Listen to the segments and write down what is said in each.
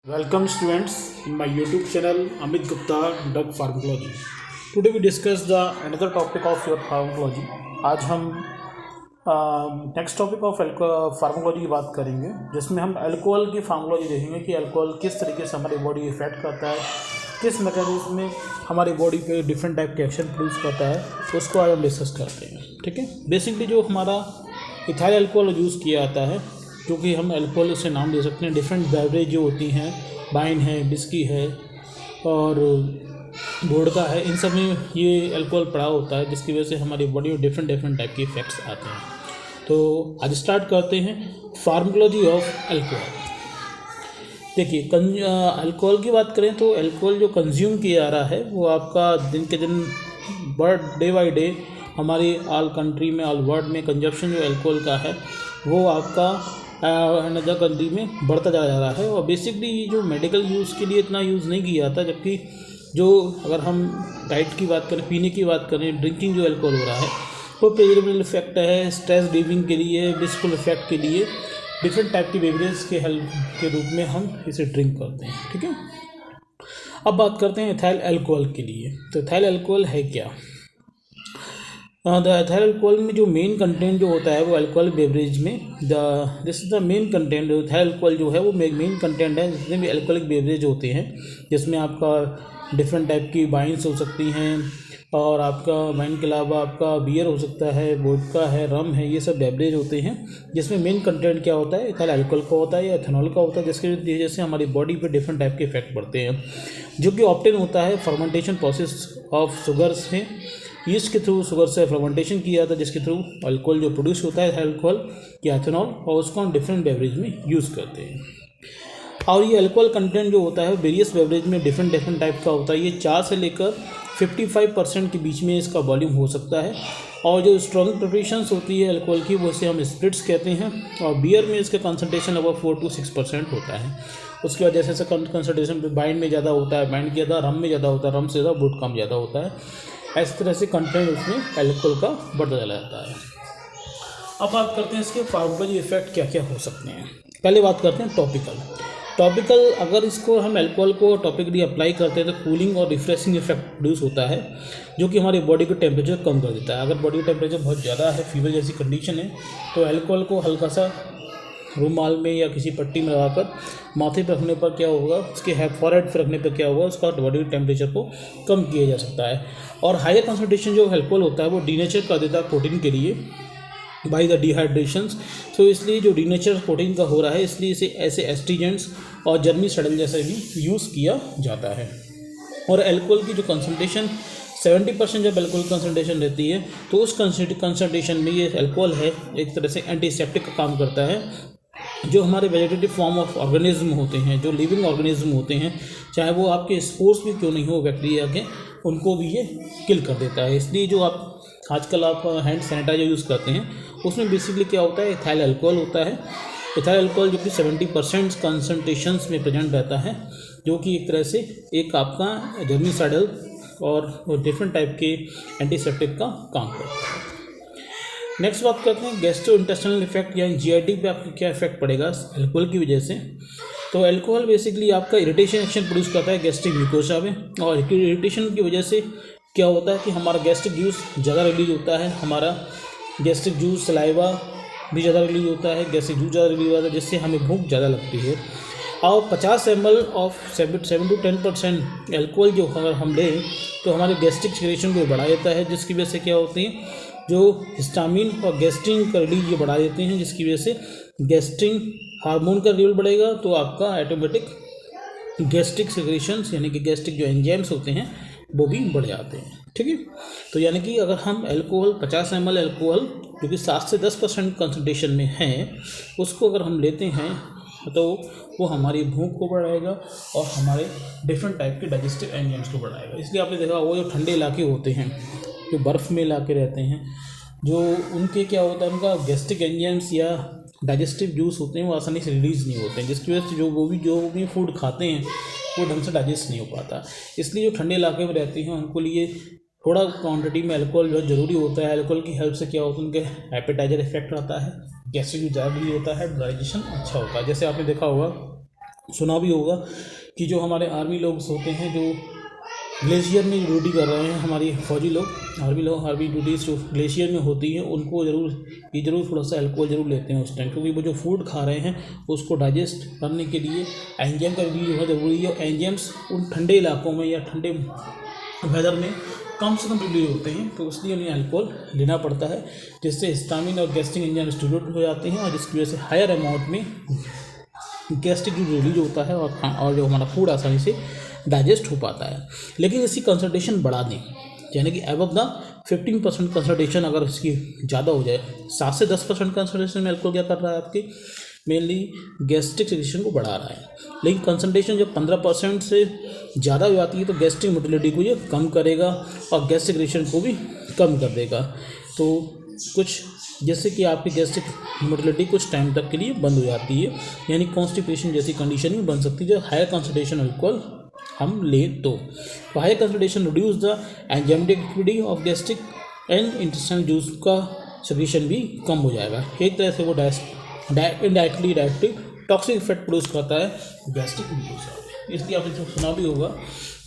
Welcome students in my YouTube channel Amit Gupta Drug Pharmacology. Today we discuss the another topic of your pharmacology. आज हम next topic of pharmacology की बात करेंगे, जिसमें हम alcohol की फार्माकोलॉजी देखेंगे कि अल्कोहल किस तरीके से हमारी बॉडी इफेक्ट करता है, किस मैकेनिज्म में हमारी बॉडी पे डिफरेंट टाइप के एक्शन प्रोड्यूस करता है, उसको आज हम डिस्कस करते हैं। ठीक है, बेसिकली जो हमारा इथाइल अल्कोहल यूज़ किया जाता है, क्योंकि हम अल्कोहल से नाम दे सकते हैं, डिफरेंट बेवरेज जो होती हैं, वाइन है, विस्की है और वोडका है, इन सब में ये अल्कोहल पड़ा होता है, जिसकी वजह से हमारी बॉडी में डिफरेंट टाइप के इफेक्ट्स आते हैं। तो आज स्टार्ट करते हैं फार्माकोलॉजी ऑफ अल्कोहल। देखिए, अल्कोहल की बात करें तो अल्कोहल जो कंज्यूम किया जा रहा है वो आपका दिन के दिन डे बाई डे हमारी ऑल कंट्री में, ऑल वर्ल्ड में कंजप्शन जो अल्कोहल का है वो आपका अनदर कंट्री में बढ़ता जा रहा है। और बेसिकली ये जो मेडिकल यूज़ के लिए इतना यूज़ नहीं किया जाता, जबकि जो अगर हम डाइट की बात करें, पीने की बात करें, ड्रिंकिंग जो अल्कोहल हो रहा है वो प्लेजरेबल इफेक्ट है, स्ट्रेस रिलीविंग के लिए, ब्लिसफुल इफेक्ट के लिए डिफरेंट टाइप की बेवरेज के हेल्प के रूप में हम इसे ड्रिंक करते हैं। ठीक है, अब बात करते हैं इथाइल अल्कोहल के लिए। तो इथाइल अल्कोहल है क्या? द इथाइल अल्कोहल में जो मेन कंटेंट जो होता है वो अल्कोहल बेवरेज में this is the main content. Ethyl alcohol जो है वो मेन कंटेंट है, जितने भी अल्कोहलिक बेवरेज होते हैं, जिसमें आपका डिफरेंट टाइप की वाइन्स हो सकती हैं और आपका वाइन के अलावा आपका बियर हो सकता है, वोडका है, रम है, ये सब बेवरेज होते हैं, जिसमें मेन कंटेंट क्या होता है, इथाइल अल्कोहल का होता है या एथेनॉल का होता है, जिसकी वजह से हमारी बॉडी पे डिफरेंट टाइप के इफेक्ट पड़ते हैं, जो कि ऑब्टेन होता है फर्मेंटेशन प्रोसेस ऑफ शुगर से। ईस्ट के थ्रू शुगर से फर्मेंटेशन किया जाता है, जिसके थ्रू अल्कोहल जो प्रोड्यूस होता है अल्कोहल या एथेनॉल, और उसको हम डिफरेंट बेवरेज में यूज़ करते हैं। और ये अल्कोहल कंटेंट जो होता है वेरियस बेवरेज में डिफरेंट टाइप का होता है। ये 4 से लेकर 55% के बीच में इसका वॉल्यूम हो सकता है। और जो स्ट्रॉन्ग प्रिपरेशंस होती है अल्कोहल की, वो इसे हम स्प्रिट्स कहते हैं। और बियर में इसका कंसनट्रेशन लगभग 4 से 6% होता है। उसके वजह से कंसनट्रेशन वाइन में ज़्यादा होता है, वाइन ज़्यादा, रम में ज़्यादा होता है, रम से ज़्यादा वोडका में ज़्यादा होता है। इस तरह से कंटेंट उसमें अल्कोहल का बढ़ता चला जाता है। अब बात करते हैं इसके फार्माकोलॉजी इफेक्ट क्या क्या हो सकते हैं। पहले बात करते हैं टॉपिकल। अगर इसको हम अल्कोहल को टॉपिकली अप्लाई करते हैं तो कूलिंग और रिफ्रेशिंग इफेक्ट प्रोड्यूस होता है, जो कि हमारी बॉडी का टेम्परेचर कम कर देता है। अगर बॉडी का टेम्परेचर बहुत ज़्यादा है, फीवर जैसी कंडीशन है, तो अल्कोहल को हल्का सा रुमाल में या किसी पट्टी में लगाकर माथे पर रखने पर क्या होगा, उसके फॉरहेड पर रखने पर क्या होगा, उसका बॉडी टेम्परेचर को कम किया जा सकता है। और हायर कंसंट्रेशन जो अल्कोहल होता है वो डीनेचर कर देता है प्रोटीन के लिए बाई द डिहाइड्रेशंस। तो इसलिए जो डीनेचर प्रोटीन का हो रहा है, इसलिए इसे ऐसे एस्ट्रीजेंट्स और जर्मी सडल जैसे भी यूज़ किया जाता है। और अल्कोहल की जो कंसंट्रेशन 70% जब अल्कोहल कंसंट्रेशन रहती है, तो उस कंसंट्रेशन में ये अल्कोहल है एक तरह से एंटीसेप्टिक का काम करता है। जो हमारे वेजिटेटिव फॉर्म ऑफ ऑर्गेनिज्म होते हैं, जो लिविंग ऑर्गेनिज्म होते हैं, चाहे वो आपके स्पोर्स भी क्यों नहीं हो बैक्टीरिया के, उनको भी ये किल कर देता है। इसलिए जो आप आजकल आप हैंड सैनिटाइजर यूज़ करते हैं, उसमें बेसिकली क्या होता है, इथाइल अल्कोहल होता है। इथाइल अल्कोहल जो कि 70% कंसंट्रेशंस में प्रेजेंट रहता है, जो कि एक तरह से एक आपका जर्मिसाइडल और डिफरेंट टाइप के एंटीसेप्टिक का काम करता है। नेक्स्ट बात करते हैं गैस्ट्रो इंटेस्टाइनल इफेक्ट, यानी जीआईटी पे आपको क्या इफेक्ट पड़ेगा अल्कोहल की वजह से। तो अल्कोहल बेसिकली आपका इरिटेशन एक्शन प्रोड्यूस करता है गैस्ट्रिक म्यूकोसा में, और इरिटेशन की वजह से क्या होता है कि हमारा गैस्ट्रिक जूस ज़्यादा रिलीज होता है, हमारा गैस्ट्रिक जूस सलाइवा भी ज़्यादा रिलीज होता है, गैस्ट्रिक जूस ज़्यादा रिलीज होता है, जिससे हमें भूख ज़्यादा लगती है। और 50 ml ऑफ 7 to 10% अल्कोहल जो अगर हम लें तो हमारे गैस्ट्रिक सिक्रेशन को बढ़ा देता है, जिसकी वजह से क्या होती है, जो हिस्टामिन और गैस्ट्रिन का रिलीज ये बढ़ा देते हैं, जिसकी वजह से गैस्ट्रिन हार्मोन का लेवल बढ़ेगा, तो आपका ऑटोमेटिक गैस्ट्रिक सिक्रेशंस यानी कि गैस्ट्रिक जो एंजाइम्स होते हैं वो भी बढ़ जाते हैं। ठीक है, तो यानी कि अगर हम अल्कोहल 50 ml अल्कोहल जो कि 7 से 10% कंसंट्रेशन में है, उसको अगर हम लेते हैं तो वो हमारी भूख को बढ़ाएगा और हमारे डिफरेंट टाइप के डाइजेस्टिव एंजाइम्स को बढ़ाएगा। इसलिए आपने देखा वो जो ठंडे इलाके होते हैं, जो बर्फ़ में इलाके रहते हैं, जो उनके क्या होता है, उनका गैस्ट्रिक एंजाइम्स या डाइजेस्टिव जूस होते हैं वो आसानी से रिलीज़ नहीं होते हैं, जिसकी वजह से जो भी फूड खाते हैं वो ढंग से डाइजेस्ट नहीं हो पाता। इसलिए जो ठंडे इलाके में रहते हैं उनको लिए थोड़ा क्वांटिटी में अल्कोहल बहुत ज़रूरी होता है। अल्कोहल की हेल्प से क्या होता है, उनके एपेटाइजर इफेक्ट आता है, गैस्ट्रिक ज़्यादा भी होता है, डाइजेशन अच्छा होता है। जैसे आपने देखा होगा सुना भी होगा कि जो हमारे आर्मी लोग होते हैं, जो ग्लेशियर में ड्यूटी कर रहे हैं, हमारी फौजी लोग, आर्मी ड्यूटीज़ जो ग्लेशियर में होती है, उनको ज़रूर थोड़ा सा अल्कोहल ज़रूर लेते हैं उस टाइम, क्योंकि वो जो फूड खा रहे हैं उसको डाइजेस्ट करने के लिए एंजाइम का भी बहुत ज़रूरी है। और एंजाइम्स उन ठंडे इलाकों में या ठंडे वेदर में कम से कम रिलीज होते हैं, तो इसलिए उन्हें अल्कोहल लेना पड़ता है, जिससे हिस्टामिन और गैस्ट्रिक एंजाइम स्टिमुलेट हो जाते हैं, और जिसकी वजह से हायर अमाउंट में गैस्ट्रिक जो रिलीज होता है और जो हमारा फूड आसानी से डाइजेस्ट हो पाता है। लेकिन इसकी कंसंट्रेशन बढ़ा दें, यानी कि अबव द 15% कंसंट्रेशन अगर इसकी ज़्यादा हो जाए, 7 से 10% कंसंट्रेशन में अल्कोहल क्या कर रहा है, आपके मेनली गैस्ट्रिक सेक्रेशन को बढ़ा रहा है। लेकिन कंसंट्रेशन जब 15% से ज़्यादा हो जाती है तो गैस्ट्रिक मोटिलिटी को ये कम करेगा और गैस सेक्रेशन को भी कम कर देगा। तो कुछ जैसे कि आपकी गैस्ट्रिक मोटिलिटी कुछ टाइम तक के लिए बंद हो जाती है, यानी कॉन्स्टिपेशन जैसी कंडीशन भी बन सकती है जब हायर कंसंट्रेशन अल्कोहल हम लें तो। Higher concentration reduce the enzymatic activity of gastric and intestinal juice का सेक्रेशन भी कम हो जाएगा। एक तरह से वो डायरेक्टली टॉक्सिक इफेक्ट प्रोड्यूस करता है गैस्ट्रिक जूस। इसलिए आपने सुना भी होगा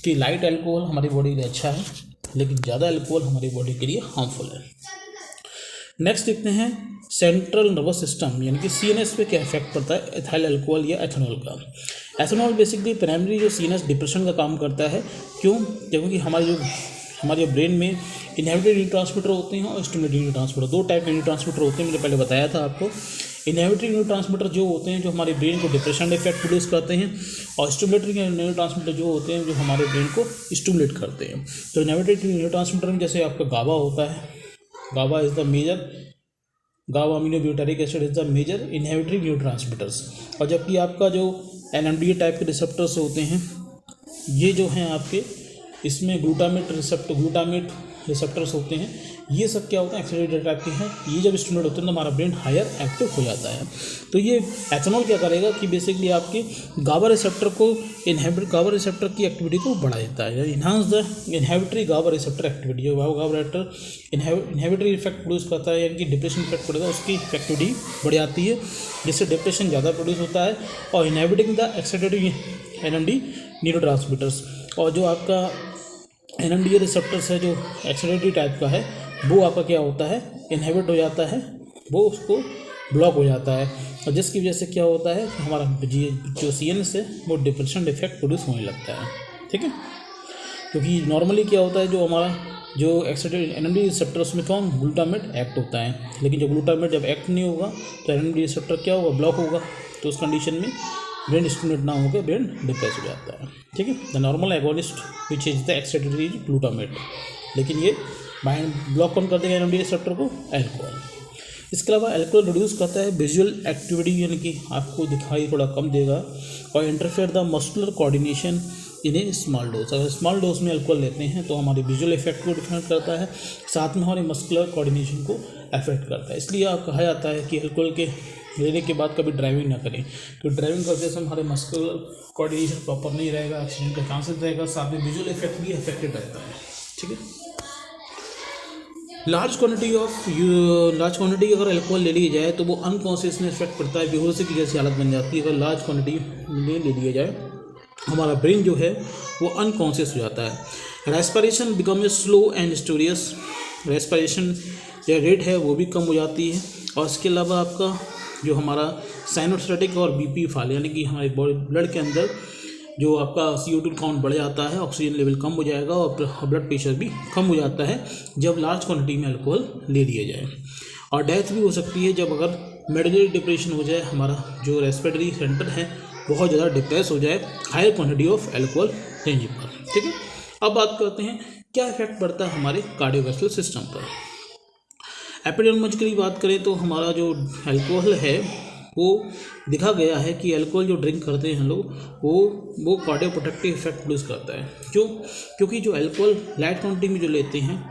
कि लाइट अल्कोहल हमारी बॉडी के लिए अच्छा है, लेकिन ज़्यादा अल्कोहल हमारी बॉडी के लिए हार्मफुल है। नेक्स्ट देखते हैं सेंट्रल नर्वस सिस्टम यानी कि सीएनएस पे क्या इफेक्ट पड़ता है एथाइल अल्कोहल या एथेनॉल का। एथेनॉल बेसिकली प्राइमरी जो सीएनएस डिप्रेशन का काम करता है। क्यों? क्योंकि हमारे ब्रेन में इनहिबिटेड न्यूरोट्रांसमीटर होते हैं और स्टिमुलेटेड न्यूरोट्रांसमीटर, दो टाइप के न्यूरोट्रांसमीटर होते हैं, मैंने पहले बताया था आपको। इनहिबिटेड न्यूरोट्रांसमीटर जो होते हैं जो हमारे ब्रेन को डिप्रेशन इफेक्ट प्रोड्यूस करते हैं, और स्टिमुलेटरी न्यूरोट्रांसमीटर जो होते हैं जो हमारे ब्रेन को स्टिमुलेट करते हैं। तो इनहिबिटेड न्यूरोट्रांसमीटर में जैसे आपका गाबा होता है, GABA is the major, GABA aminobutyric acid is the major inhibitory neurotransmitters. और जबकि आपका जो एनएमडीए टाइप के रिसेप्टर्स होते हैं, ये जो हैं आपके, इसमें ग्लूटामेट रिसेप्टर्स होते हैं। ये सब क्या होता है, एक्सेलरेटेड टाइप के हैं। ये जब स्टिमुलेट होते हैं तो हमारा ब्रेन हायर एक्टिव हो जाता है। तो ये एथेनॉल क्या करेगा कि बेसिकली आपके गाबा रिसेप्टर की एक्टिविटी को बढ़ा देता है, enhance the inhibitory GABA receptor activity. जो GABA receptor inhibitory effect produce करता है, यानी कि डिप्रेशन इफेक्ट पड़ेगा, उसकी एक्टिविटी बढ़ जाती है, जिससे डिप्रेशन ज़्यादा प्रोड्यूस होता है और inhibiting the excitatory NMD neurotransmitters. और जो आपका एनएमडीए रिसेप्टर्स है जो एक्साइटेटरी टाइप का है, वो आपका क्या होता है, इनहिबिट हो जाता है, वो उसको ब्लॉक हो जाता है, और जिसकी वजह से क्या होता है कि हमारा जो सीएनएस है वो डिप्रेशन इफेक्ट प्रोड्यूस होने लगता है। ठीक है, क्योंकि नॉर्मली क्या होता है, जो हमारा जो एक्साइटेड एनएमडी रिसेप्टर्स में कौन ग्लूटामेट एक्ट होता है, लेकिन जब ग्लूटामेट जब एक्ट नहीं होगा तो एनएमडी रिसेप्टर क्या होगा, ब्लॉक होगा। तो उस कंडीशन में ब्रेन स्टिमुलेट ना होकर ब्रेन डिप्रेस हो जाता है। ठीक है, the normal agonist which is the excitatory glutamate, लेकिन ये माइंड ब्लॉक कौन कर देगा एनएमडी रिसेप्टर को, अल्कोहल। इसके अलावा अल्कोहल रिड्यूस करता है विजुअल एक्टिविटी, यानी कि आपको दिखाई थोड़ा कम देगा, और interfere the muscular coordination in A small dose. अगर स्मॉल डोज में अल्कोहल लेते हैं तो हमारे विजुअल इफेक्ट को डिफेक्ट करता है, साथ में हमारे मस्कुलर कोऑर्डिनेशन को अफेक्ट करता है। इसलिए आप कहा जाता है कि अल्कोहल के लेने के बाद कभी ड्राइविंग ना करें, तो ड्राइविंग करते समय हमारे मस्कुलर कोऑर्डिनेशन प्रॉपर नहीं रहेगा, एक्सीडेंट का चांसेस रहेगा, साथ में विजुअल इफेक्ट भी अफेक्टेड रहता है। ठीक है, लार्ज क्वांटिटी अगर अल्कोहल ले ली जाए तो वो अनकॉन्शियसनेस इफेक्ट पड़ता है, बेहोशी की जैसी हालत बन जाती है। अगर लार्ज क्वांटिटी ले लिया जाए हमारा ब्रेन जो है वो अनकॉन्शियस हो जाता है। Respiration become a slow and stertorous, respiration जो रेट है वो भी कम हो जाती है। और इसके अलावा आपका जो हमारा साइनोस्टेटिक और बीपी फॉल, यानी कि हमारे बॉडी ब्लड के अंदर जो आपका CO2 काउंट बढ़ जाता है, ऑक्सीजन लेवल कम हो जाएगा और ब्लड प्रेशर भी कम हो जाता है जब लार्ज क्वांटिटी में अल्कोहल ले लिया जाए। और डेथ भी हो सकती है जब अगर मेडिकल डिप्रेशन हो जाए, हमारा जो रेस्पिरेटरी सेंटर है बहुत ज़्यादा डिप्रेस हो जाए हायर क्वांटिटी ऑफ अल्कोहल लेने पर। ठीक है, अब बात करते हैं क्या इफेक्ट पड़ता है हमारे कार्डियोवैस्कुलर सिस्टम पर। एपिडेमियोलॉजिकली बात करें तो हमारा जो अल्कोहल है वो देखा गया है कि अल्कोहल जो ड्रिंक करते हैं लोग वो कार्डियोप्रोटेक्टिव इफेक्ट प्रोड्यूस करता है। क्यों? क्योंकि जो अल्कोहल लाइट क्वांटिटी में जो लेते हैं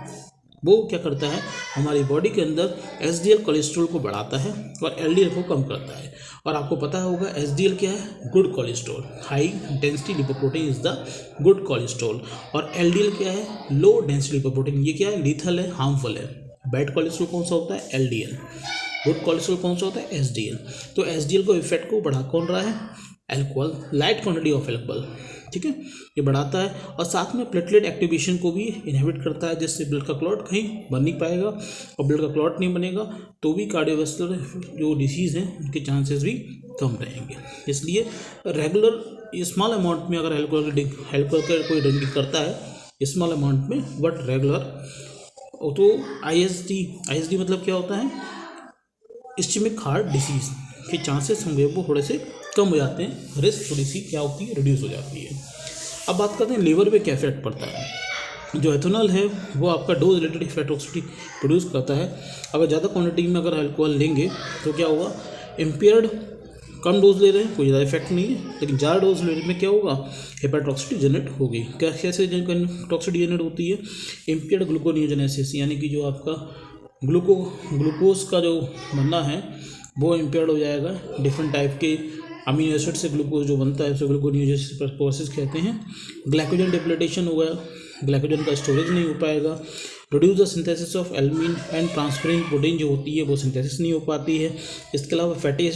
वो क्या करता है, हमारी बॉडी के अंदर एसडीएल कोलेस्ट्रॉल को बढ़ाता है और एलडीएल को कम करता है। और आपको पता होगा एसडीएल क्या है, good cholesterol, high density lipoprotein is the good cholesterol, और एलडीएल क्या है, लो डेंसिटी लिपोप्रोटीन। ये क्या है, लीथल है, हार्मफुल है। बैड कोलेस्ट्रॉल कौन सा होता है, एलडीएल। गुड कोलेस्ट्रॉल कौन सा होता है, एसडीएल। तो एसडीएल को इफेक्ट को बढ़ा कौन रहा है, alcohol, light quantity of alcohol, ठीक है, ये बढ़ाता है और साथ में प्लेटलेट एक्टिवेशन को भी इनहिबिट करता है, जिससे ब्लड का क्लॉट कहीं बन नहीं पाएगा और ब्लड का क्लॉट नहीं बनेगा तो भी कार्डियोवास्कुलर जो डिसीज़ हैं उनके चांसेस भी कम रहेंगे। इसलिए रेगुलर स्मॉल अमाउंट में अगर एल्कोहल का कोई ड्रिंकिंग करता है स्मॉल अमाउंट में बट रेगुलर, तो ISD मतलब क्या होता है, इस्चेमिक हार्ट डिसीज़ के चांसेस होंगे वो थोड़े से कम हो जाते हैं, रिस्क थोड़ी सी क्या होती है, रिड्यूस हो जाती है। अब बात करते हैं लिवर पे क्या इफेक्ट पड़ता है। जो एथेनॉल है वो आपका डोज रिलेटेड फैटोक्सिटी प्रोड्यूस करता है। अगर ज़्यादा क्वांटिटी में अगर अल्कोहल लेंगे तो क्या होगा, इम्पेयर्ड, कम डोज ले रहे हैं कोई ज़्यादा इफेक्ट नहीं है, लेकिन ज़्यादा डोज लेने में क्या होगा, हेपेटोक्सिटी जनरेट होगी। कैसे टॉक्सिटी जनरेट होती है, इम्पेयर्ड ग्लूकोनियोजेनेसिस, यानी कि जो आपका ग्लूकोज का जो बनना है वो इम्पेयर्ड हो जाएगा। डिफरेंट टाइप के अमीनो एसिड से ग्लूकोज जो बनता है उसे ग्लूकोनियोजेनेसिस प्रोसेस कहते हैं। ग्लाइकोजन डिप्लीटेशन हो गया, ग्लाइकोजन का स्टोरेज नहीं हो पाएगा। Reduce the synthesis of albumin and transferrin protein जो होती है वो सिंथेसिस नहीं हो पाती है। इसके अलावा फैटी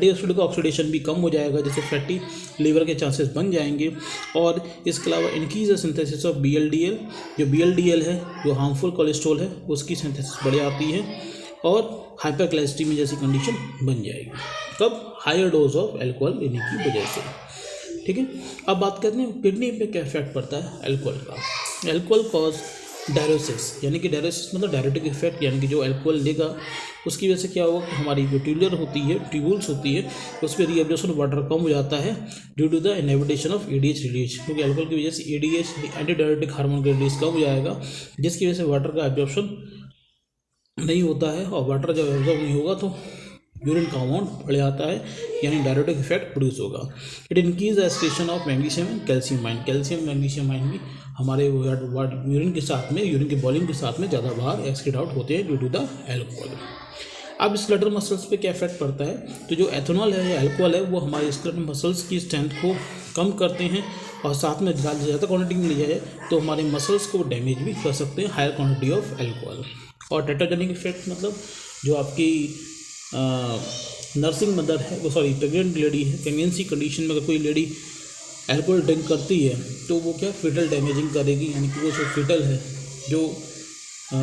एसिड का ऑक्सीडेशन भी कम हो जाएगा, जिससे फैटी लीवर के चांसेस बन जाएंगे। और इसके अलावा increase the synthesis of BLDL, जो BLDL है जो हार्मफुल कोलेस्ट्रॉल है उसकी सिंथेसिस बढ़ जाती है और हाइपरग्लाइसीमिया जैसी कंडीशन बन जाएगी। कब, हायर डोज ऑफ एल्कोहल लेने की वजह से, ठीक है। अब बात करते हैं किडनी पे क्या इफेक्ट पड़ता है एल्कोहल का। एल्कोहल कॉज डायरोसिस, यानी कि डायरोसिस मतलब डायरेटिक इफेक्ट, यानी कि जो एल्कोहल लेगा उसकी वजह से क्या होगा कि हमारी जो ट्यूब्यूल्स होती है उस पर रीअब्जॉर्प्शन वाटर कम हो जाता है due to the inhibition of ADH release, क्योंकि एल्कोहल की वजह से ADH एंटी डायरेटिक हार्मोन का रिलीज कम हो जाएगा, जिसकी वजह से वाटर का एब्जॉर्प्शन नहीं होता है और वाटर जब एब्जॉर्ब नहीं होगा तो यूरिन का अमाउंट बढ़ जाता है, यानी डायरेटिक इफेक्ट प्रोड्यूस होगा। It increase the excretion of magnesium and calcium ion, calcium magnesium ion भी हमारे यूरिन के साथ में, यूरिन के वॉल्यूम के साथ में ज़्यादा बाहर एक्सक्रीट आउट होते हैं ड्यू टू द एल्कोहल। अब स्केलेटल मसल्स पे क्या इफेक्ट पड़ता है, तो जो एथेनॉल है या एल्कोहल है वो हमारे स्केलेटल मसल्स की स्ट्रेंथ को कम करते हैं और साथ में ज़्यादा क्वांटिटी में लिया जाए तो हमारे मसल्स को डैमेज भी कर सकते हैं, हायर क्वांटिटी ऑफ एल्कोहल। और टेट्राजेनिक इफेक्ट मतलब जो आपकी नर्सिंग मदर है वो प्रेग्नेंट लेडी है, प्रेगनेंसी कंडीशन में अगर कोई लेडी एल्कोहल ड्रिंक करती है तो वो क्या फीटल डैमेजिंग करेगी, यानी कि वो जो फीटल है जो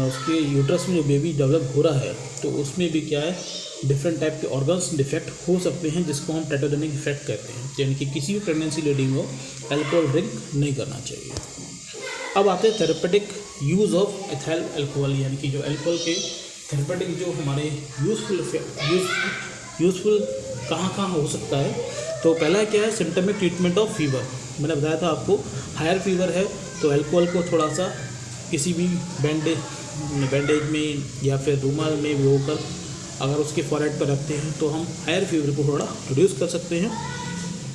उसके यूट्रस में जो बेबी डेवलप हो रहा है तो उसमें भी क्या है डिफरेंट टाइप के ऑर्गन्स डिफेक्ट हो सकते हैं, जिसको हम टेट्राजेनिक इफेक्ट कहते हैं। यानी कि किसी भी प्रेगनेंसी लेडी को एल्कोहल ड्रिंक नहीं करना चाहिए। अब आते हैं therapeutic use of ethyl alcohol, यानी कि जो अल्कोहल के थेरेपेटिक जो हमारे यूज़फुल कहाँ हो सकता है। तो पहला क्या है, सिम्टमिक ट्रीटमेंट ऑफ फीवर। मैंने बताया था आपको हायर फीवर है तो अल्कोहल को थोड़ा सा किसी भी बैंडेज में या फिर रूमाल में भिगोकर अगर उसके फॉरहेड पर रखते हैं तो हम हायर फीवर को थोड़ा रिड्यूस कर सकते हैं,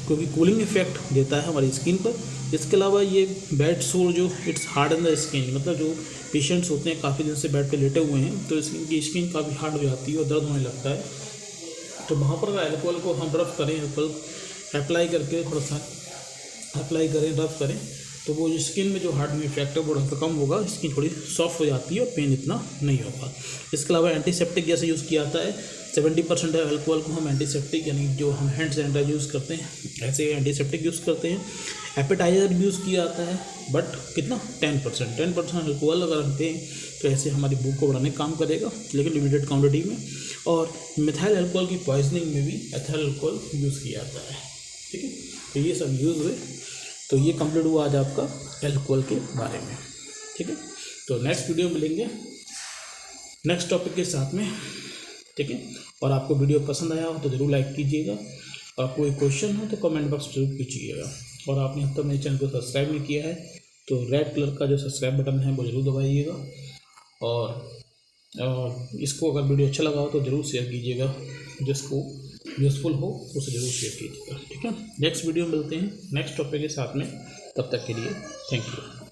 क्योंकि कूलिंग इफेक्ट देता है हमारी स्किन पर। इसके अलावा ये बेड सोर जो it's hard in the skin, मतलब जो पेशेंट्स होते हैं काफ़ी दिन से बेड पे लेटे हुए हैं तो इनकी स्किन काफ़ी हार्ड हो जाती है और दर्द होने लगता है, तो वहाँ पर अल्कोहल को हम रब करें, अल्कोहल अप्लाई करके थोड़ा सा रब करें तो वो जो स्किन में जो हार्ड में इफेक्ट है वो थोड़ा कम होगा, स्किन थोड़ी सॉफ्ट हो जाती है और पेन इतना नहीं होगा। इसके अलावा एंटीसेप्टिक जैसे यूज़ किया जाता है, 70% अल्कोहल को हम एंटीसेप्टिक यानी जो हम हैंड सैनिटाइजर यूज़ करते हैं ऐसे एंटीसेप्टिक यूज़ करते हैं। एपेटाइजर भी यूज़ किया जाता है बट कितना 10% अल्कोहल अगर हम दें तो ऐसे हमारी भूख को बढ़ाने का काम करेगा, लेकिन लिमिटेड क्वान्टिटी में। और मिथाइल अल्कोहल की पॉइजनिंग में भी एथाइल अल्कोहल यूज़ किया जाता है, ठीक है। तो ये सब यूज़ हुए, तो ये कंप्लीट हुआ आज आपका अल्कोहल के बारे में, ठीक है। तो नेक्स्ट वीडियो मिलेंगे नेक्स्ट टॉपिक के साथ में, ठीक है। और आपको वीडियो पसंद आया हो तो ज़रूर लाइक कीजिएगा, और आपको कोई क्वेश्चन हो तो कमेंट बॉक्स जरूर कीजिएगा। और आपने अब तक मेरे चैनल को सब्सक्राइब नहीं किया है तो रेड कलर का जो सब्सक्राइब बटन है वो ज़रूर दबाइएगा, और इसको अगर वीडियो अच्छा लगा हो तो ज़रूर शेयर कीजिएगा, जिसको यूज़फुल हो उसे ज़रूर शेयर कीजिएगा, ठीक है। नेक्स्ट वीडियो मिलते हैं नेक्स्ट टॉपिक के साथ में, तब तक के लिए थैंक यू।